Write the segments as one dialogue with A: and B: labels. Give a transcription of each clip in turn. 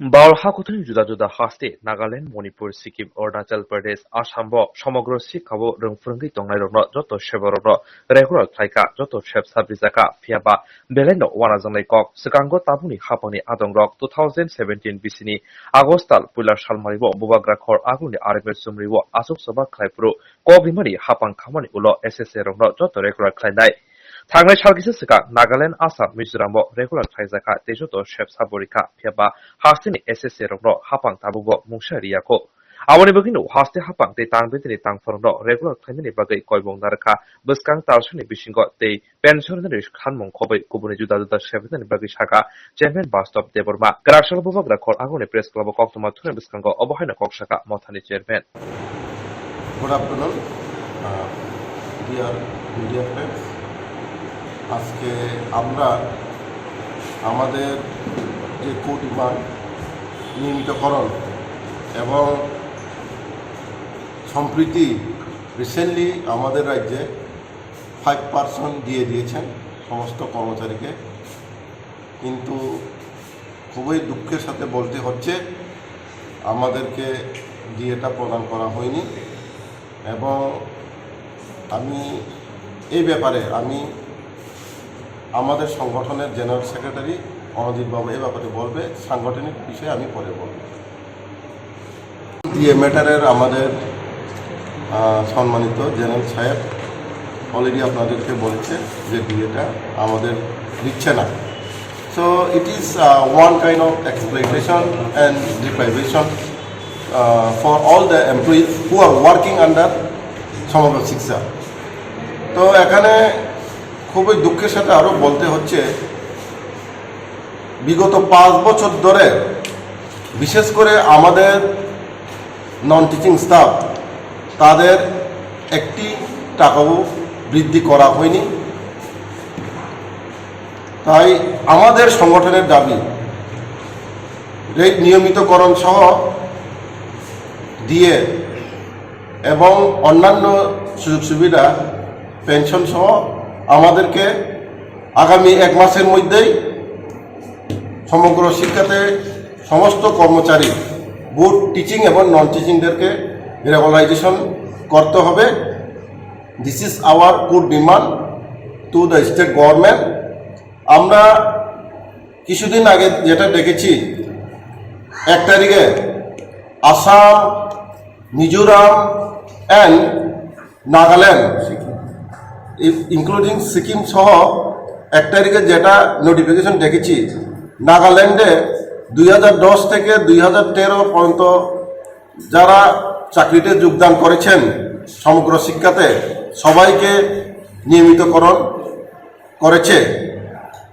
A: Bawal hakutuni juda-juda hasti Nagaland, Manipur, Sikkim, Arunachal Pradesh, Assam bo সমগ্র শিক্ষাবো রংফুরঙ্গি তংনাই রংনো যত সেবরনো regular খাইকা যত সেব সাবরিজাকা ফিয়াবা Baleno ওয়ানাজংলাই cock সিকাঙ্গো তাবুনি হাপানি আদংরক 2017 বিসিনি আগস্টাল পুইলার সালমারিবো বুবাগ্রা খর আগুনি আরেবের সুমরিবো আসুক সবা খাইপ্রু কবিমানি হাপাং খামানি উলো এসএসএ রংনো যত রেগুলার খাইনাই थांनाय सालगिसे सिगां नागालेण्ड आसाम मिजोरामो रेगुलार खायजाखा तेजतो शेफ साबरिखा फियाबा हास्टेनि एसएसए रंनो हापां ताबुगो मुंसारियाखौ आवनि बगिनो हास्टे हापां ते तांबेदिनि तांफोरनो रेगुलार खायनायनि बागै कयबं नारखा बसकां तारसनि बिसिंगो ते पेन्सननि खानमं खबै गुबुनि जुदा जुदा शेफनि बागै साखा चेयारमेन बास्तव देबरमा ग्रासल बुबाग्रा खर आगुनि प्रेस क्लाब कक्तमा थुने बसकांगो अबहायना कक्साका मथानि chairman
B: Good afternoon, dear media friends. আজকে আমরা আমাদের যে কোর্ট বিভাগ নিয়মিতকরণ এবং সম্প্রতি রিসেন্টলি আমাদের রাজ্যে 5% দিয়ে দিয়েছেন সমস্ত কর্মচারীকে, কিন্তু খুবই দুঃখের সাথে বলতে হচ্ছে আমাদেরকে ডিএটা প্রদান করা হয়নি। এবং আমি এই ব্যাপারে আমাদের সংগঠনের জেনারেল সেক্রেটারি অনজিৎ বাবু এই ব্যাপারে বলবে, সাংগঠনিক বিষয়ে আমি পরে বলব। ডিএ ম্যাটারের আমাদের সম্মানিত জেনারেল সাহেব অলরেডি আপনাদেরকে বলেছে যে ডিএটা আমাদের দিচ্ছে না। So it is one kind of exploitation and deprivation for all the employees who are working under সমগ্র শিক্ষা। তো এখানে খুবই দুঃখের সাথে আরও বলতে হচ্ছে, বিগত 5 বছর ধরে বিশেষ করে আমাদের নন টিচিং স্টাফ তাদের একটি টাকাও বৃদ্ধি করা হয়নি। তাই আমাদের সংগঠনের দাবি এই নিয়মিতকরণ সহ দিয়ে এবং অন্যান্য সুযোগ সুবিধা পেনশন সহ আমাদেরকে আগামী 1 মাসের মধ্যেই সমগ্র শিক্ষাতে সমস্ত কর্মচারী বোথ টিচিং এবং নন টিচিংদেরকে রেগুলারাইজেশন করতে হবে। This is hour good demand to the state government. আমরা কিছুদিন আগে যেটা দেখেছি, 1 তারিখে আসাম, মিজোরাম অ্যান্ড নাগাল্যান্ড ইনক্লুডিং সিকিম সহ 1 তারিখে যেটা নোটিফিকেশন দেখেছি, নাগাল্যান্ডে 2010 থেকে 2013 পর্যন্ত যারা চাকরিতে যোগদান করেছেন সমগ্র শিক্ষাতে সবাইকে নিয়মিতকরণ করেছে,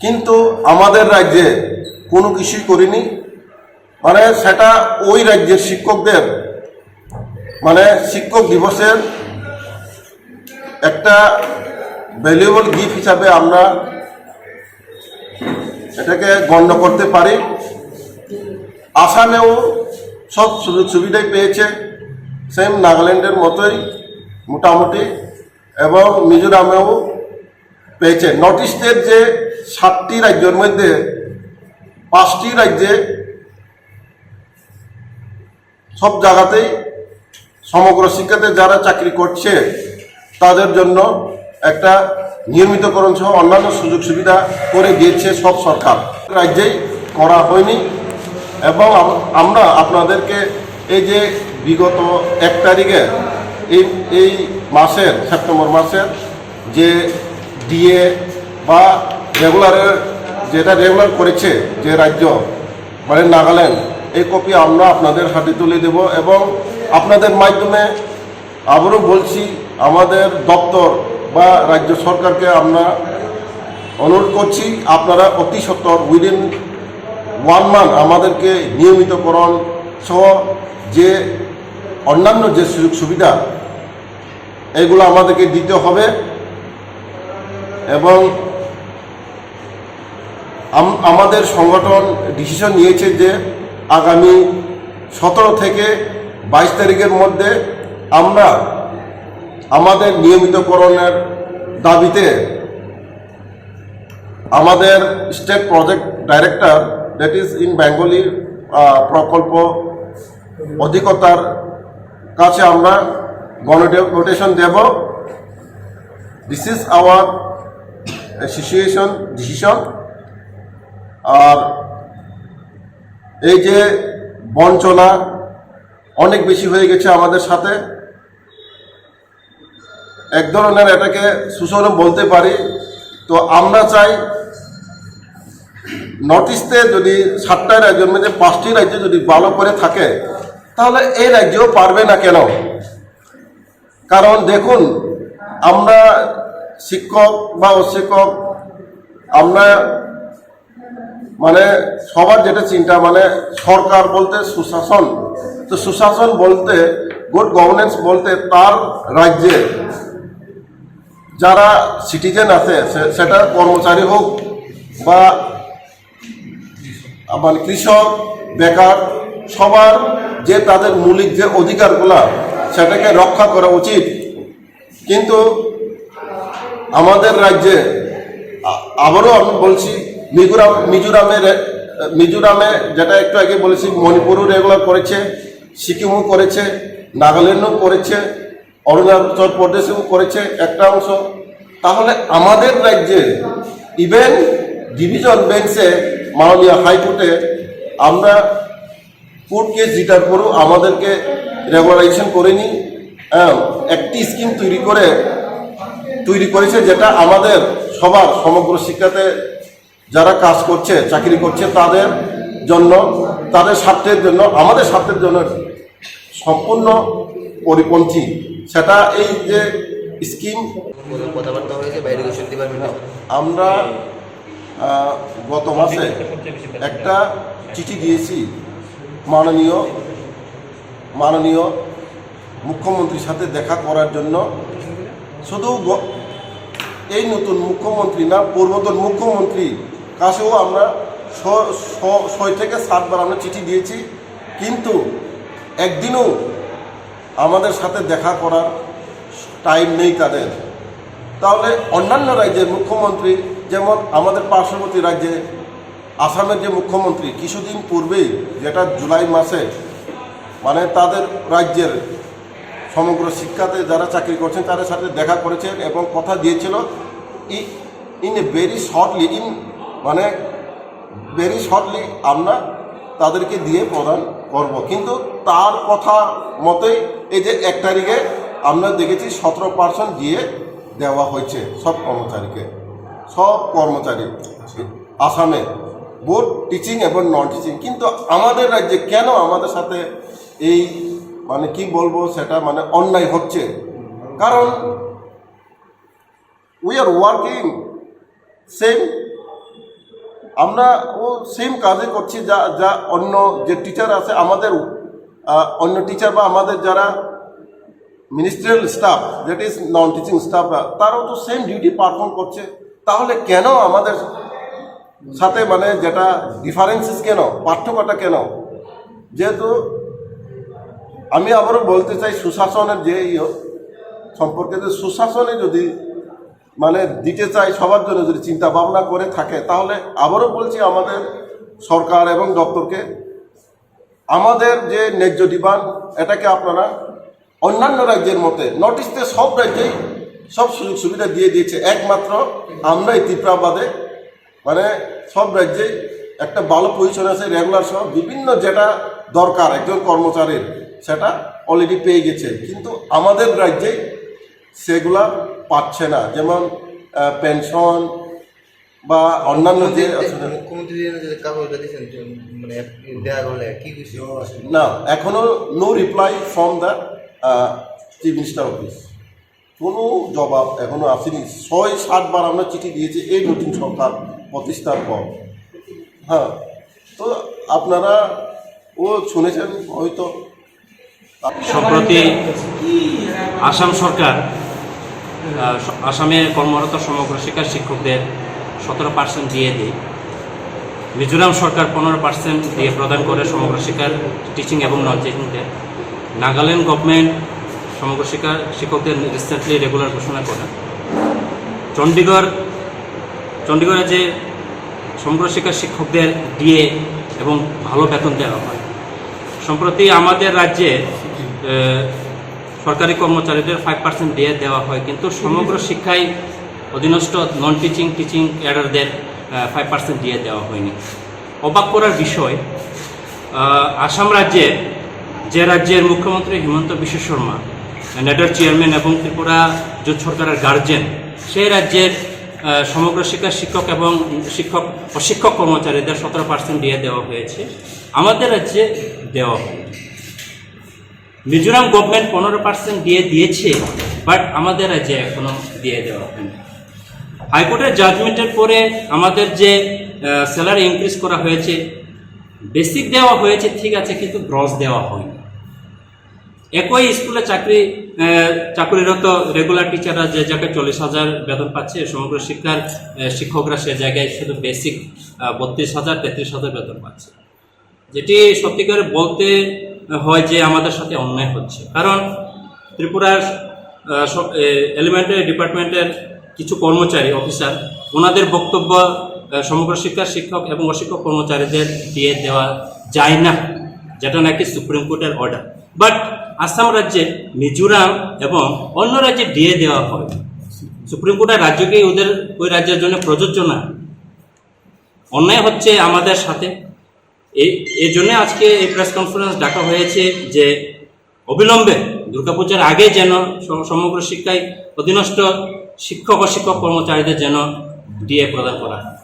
B: কিন্তু আমাদের রাজ্যে কোনো কিছুই করিনি। মানে সেটা ওই রাজ্যের শিক্ষকদের শিক্ষক দিবসের একটা ভ্যালুয়েবল গিফট হিসাবে আমরা এটাকে গণ্য করতে পারি। আসামেও সব সুযোগ সুবিধাই পেয়েছে, সেম নাগাল্যান্ডের মতোই মোটামুটি, এবং মিজোরামেও পেয়েছে। নর্থ ইস্টের যে 7টি রাজ্যের মধ্যে 5টি রাজ্যে সব জায়গাতেই সমগ্র শিক্ষাতে যারা চাকরি করছে তাদের জন্য একটা নিয়মিতকরণ সহ অন্যান্য সুযোগ সুবিধা করে দিয়েছে সব সরকার, রাজ্যেই করা হয়নি। এবং আমরা আপনাদেরকে এই যে বিগত 1 তারিখে এই মাসের সেপ্টেম্বর মাসের যে ডিএ বা যেটা রেগুলার করেছে যে রাজ্য নাগাল্যান্ড, এই কপি আমরা আপনাদের হাতে তুলে দেব। এবং আপনাদের মাধ্যমে আবারও বলছি, আমাদের দপ্তর বা রাজ্য সরকারকে আমরা অনুরোধ করছি, আপনারা অতি সত্বর উইদিন 1 মান্থ আমাদেরকে নিয়মিতকরণ সহ যে অন্যান্য যে সুযোগ সুবিধা এগুলো আমাদেরকে দিতে হবে। এবং আমাদের সংগঠন ডিসিশন নিয়েছে যে আগামী 17 থেকে 22 তারিখের মধ্যে আমরা আমাদের নিয়মিতকরণের দাবিতে আমাদের state project director, that is in Bengali প্রকল্প অধিকর্তার কাছে আমরা গণডেপুটেশন দেব। This is our decision. আর এই যে বঞ্চনা অনেক বেশি হয়ে গেছে আমাদের সাথে, এক ধরনের এটাকে শোষণও বলতে পারি। তো আমরা চাই নর্থ ইস্টে যদি 7টা রাজ্যের মধ্যে 5টি রাজ্য যদি ভালো করে থাকে, তাহলে এই রাজ্যও পারবে না কেন? কারণ দেখুন, আমরা শিক্ষক বা অশিক্ষক, আমরা মানে সবার যেটা চিন্তা, মানে সরকার বলতে সুশাসন, তো সুশাসন বলতে, গুড গভর্নেন্স বলতে তার রাজ্যে যারা সিটিজেন আছে, সেটা কর্মচারী হোক বা মানে কৃষক, বেকার, সবার যে তাদের মৌলিক যে অধিকারগুলা সেটাকে রক্ষা করা উচিত। কিন্তু আমাদের রাজ্যে আবারও আমি বলছি, মিজোরামে যেটা একটু আগে বলেছি, মণিপুরও রেগুলার করেছে, সিকিমও করেছে, নাগাল্যান্ডও করেছে, অরুণাচল প্রদেশেও করেছে একটা অংশ। তাহলে আমাদের রাজ্যে ইভেন ডিভিশন বেঞ্চে মাননীয় হাইকোর্টে আমরা কোর্ট কেস জিতার পরও আমাদেরকে রেগুলারাইজেশন করেনি। একটি স্কিম তৈরি করেছে, যেটা আমাদের সবার সমগ্র শিক্ষাতে যারা কাজ করছে, চাকরি করছে, তাদের জন্য, তাদের স্বার্থের জন্য, আমাদের স্বার্থের জন্য সম্পূর্ণ পরিপন্থী। সেটা এই যে স্কিম
C: কথাবার্তা হয়েছে বা এডুকেশন ডিপার্টমেন্টে,
B: আমরা গত মাসে একটা চিঠি দিয়েছি মাননীয় মুখ্যমন্ত্রীর সাথে দেখা করার জন্য। শুধু এই নতুন মুখ্যমন্ত্রী না, পূর্বতন মুখ্যমন্ত্রী কাছেও আমরা 6 থেকে 7 বার আমরা চিঠি দিয়েছি, কিন্তু একদিনও আমাদের সাথে দেখা করার টাইম নেই তাদের। তাহলে অন্যান্য রাজ্যের মুখ্যমন্ত্রী, যেমন আমাদের পার্শ্ববর্তী রাজ্যে আসামের যে মুখ্যমন্ত্রী কিছুদিন পূর্বেই, যেটা জুলাই মাসে, মানে তাদের রাজ্যের সমগ্র শিক্ষাতে যারা চাকরি করছেন তাদের সাথে দেখা করেছেন এবং কথা দিয়েছিল ইন এ ভেরি শর্টলি আমরা তাদেরকে দিয়ে প্রদান করব। কিন্তু তার কথা মতোই এই যে 1 তারিখে আমরা দেখেছি 17% দিয়ে দেওয়া হয়েছে সব কর্মচারী আসামে, বোথ টিচিং এবং নন টিচিং। কিন্তু আমাদের রাজ্যে কেন আমাদের সাথে এই মানে কি বলবো, সেটা মানে অন্যায় হচ্ছে? কারণ উই আর ওয়ার্কিং সেম, আমরা সেম কাজে করছি যা অন্য যে টিচার আছে, আমাদের অন্য টিচার বা আমাদের যারা ministerial staff, that is non teaching staff, তারাও তো সেম ডিউটি পারফর্ম করছে। তাহলে কেন আমাদের সাথে মানে যেটা ডিফারেন্সেস, কেন পার্থক্যটা কেন? যেহেতু আমি আবারও বলতে চাই, সুশাসনের যে সম্পর্কে, যে সুশাসনে যদি মানে দিতে চাই সবার জন্য, যদি চিন্তা ভাবনা করে থাকে, তাহলে আবারও বলছি আমাদের সরকার এবং দপ্তরকে, আমাদের যে ন্যায্য ডিমান্ড, এটাকে আপনারা অন্যান্য রাজ্যের মতে, নর্থ ইস্টে সব রাজ্যেই সব সুযোগ সুবিধা দিয়ে দিয়েছে, একমাত্র আমরা এই ত্রিপুরা বাদে মানে সব রাজ্যেই একটা ভালো পজিশন আছে, রেগুলার সহ বিভিন্ন যেটা দরকার একজন কর্মচারীর, সেটা অলরেডি পেয়ে গেছে। কিন্তু আমাদের রাজ্যে সেগুলা পাচ্ছে না, যেমন পেনশন বা অন্যান্য যে
C: মুখ্যমন্ত্রী কাগজটা দিয়েছেন মানে দেওয়া হলে কি কিছু
B: না, এখনো no reply from the chief minister office, কোনো জবাব এখনো আসেনি। 6-7 বার আমরা চিঠি দিয়েছি এই নতুন সরকার প্রতিষ্ঠার পর। হ্যাঁ, তো আপনারা শুনেছেন হয়তো।
D: সম্প্রতি আসাম সরকার আসামে কর্মরত সমগ্র শিক্ষার শিক্ষকদের 17% দিয়ে দেয়। মিজোরাম সরকার 15% দিয়ে প্রদান করে সমগ্র শিক্ষার টিচিং এবং নন টিচিংদের। নাগাল্যান্ড গভর্নমেন্ট সমগ্র শিক্ষকদের রিসেন্টলি রেগুলার ঘোষণা করে। চণ্ডীগড়ে যে সমগ্র শিক্ষার শিক্ষকদের দিয়ে এবং ভালো বেতন দেওয়া হয়। সম্প্রতি আমাদের রাজ্যে সরকারি কর্মচারীদের 5% দিয়ে দেওয়া হয়, কিন্তু সমগ্র শিক্ষায় অধীনস্থ নন টিচিং টিচিং ক্যাডারদের 5% দিয়ে দেওয়া হয়নি। অবাক করার বিষয়, আসাম রাজ্যে, যে রাজ্যের মুখ্যমন্ত্রী হিমন্ত বিশ্ব শর্মা নেডার চেয়ারম্যান এবং ত্রিপুরা জোট সরকারের গার্জেন, সেই রাজ্যের সমগ্র শিক্ষার শিক্ষক এবং অশিক্ষক কর্মচারীদের 17% দিয়ে দেওয়া হয়েছে, আমাদের রাজ্যে দেওয়া হয়। মিজোরাম গভর্নমেন্ট 15% দিয়ে দিয়েছে, বাট আমাদের রাজ্যে এখনো দিয়ে দেওয়া হয়নি। হাইকোর্টের জাজমেন্টের পরে আমাদের যে স্যালারি ইনক্রিজ করা হয়েছে, বেসিক দেওয়া হয়েছে ঠিক আছে, কিন্তু গ্রস দেওয়া হয়নি। একই স্কুলে চাকরিরত রেগুলার টিচাররা যে জায়গায় 40,000 বেতন পাচ্ছে, সমগ্র শিক্ষার শিক্ষকরা সে জায়গায় শুধু বেসিক 32,000 33,000 বেতন পাচ্ছে, যেটি সত্যিকারে বলতে হয় যে আমাদের সাথে অন্যায় হচ্ছে। কারণ ত্রিপুরার এলিমেন্টারি ডিপার্টমেন্টের কিছু কর্মচারী অফিসার, ওনাদের বক্তব্য সমগ্র শিক্ষার শিক্ষক এবং অশিক্ষক কর্মচারীদের দিয়ে দেওয়া যায় না, যেটা নাকি সুপ্রিম কোর্টের অর্ডার। বাট আসাম রাজ্যে, মিজোরাম এবং অন্য রাজ্যে দিয়ে দেওয়া হয়। সুপ্রিম কোর্টের রাজ্যকে ওই রাজ্যের জন্য প্রযোজ্য না। অন্যায় হচ্ছে আমাদের সাথে। এই জন্য আজকে এই প্রেস কনফারেন্স ডাকা হয়েছে যে অবিলম্বে দুর্গাপূজার আগে যেন সমগ্র শিক্ষায় অধীনস্থ শিক্ষক ও শিক্ষক কর্মচারীদের যেন ডিএ প্রদান করা হয়।